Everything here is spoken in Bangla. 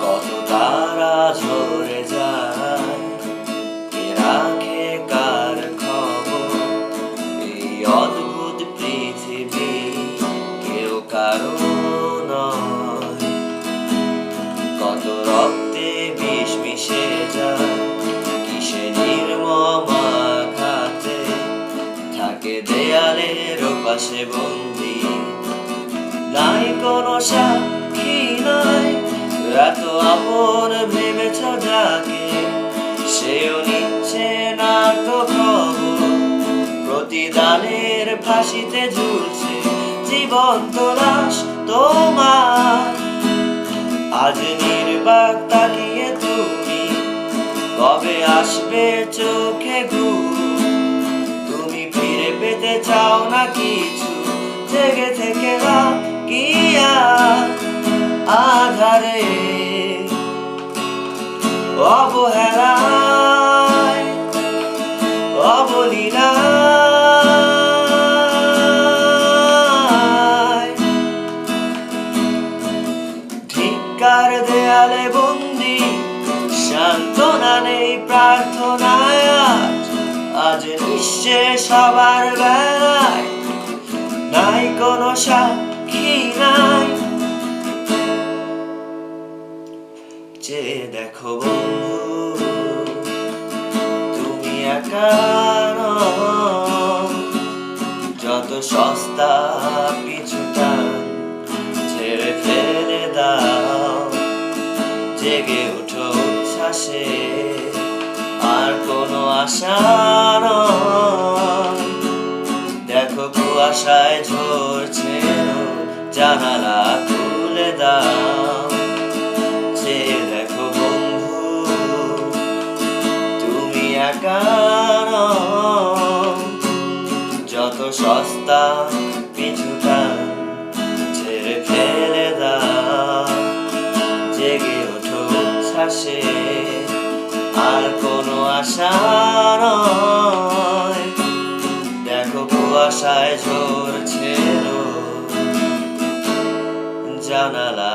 কত তারা ঝরে যায়, কে রাখে কার খবর? এই অদ্ভুত পৃথিবী কেউ কারো নয়। কত রক্তে বিষ মিশে যায়, কিসে নির্মম আঘাতে থাকে দেয়ালের পাশে বন্দী। নাই কোনো সাক্ষী নাই, এত আপন ভেবেছ যাকে, সেও নিচ্ছে না তো খবর। প্রতিদানের ফাঁসিতে ঝুলছে জীবন্ত লাশ তোমার। আজ নির্বাক তাকিয়ে তুমি, কবে আসবে চোখে ঘুম? তুমি ফিরে পেতে চাও না কিছু, জেগে থেকে কি আর আধারে অবহেলায় অবলীলায় ধিক্কার দেয়ালে বন্দি, সান্ত্বনা নেই প্রার্থনায়। আজ নিঃশেষ সবার বেলায়, নাই কোনো সাক্ষী নাই। চেয়ে দেখো বন্ধু, তুমি একা নও। যত সস্তা পিছু টান ছেড়ে ফেলে দাও, জেগে উঠো উচ্ছ্বাসে, আর কোনো আশা নয়। দেখো কুয়াশায় ঝরছে, জানালা খুলে দাও। চেয়ে দেখো বন্ধু, তুমি একা নও। যত সস্তা পিছু টান ছেড়ে ফেলে দাও, জেগে ওঠো উচ্ছ্বাসে, আর কোনো আশা নয়। দেখো কুয়াশায় ঝরছে, জানালা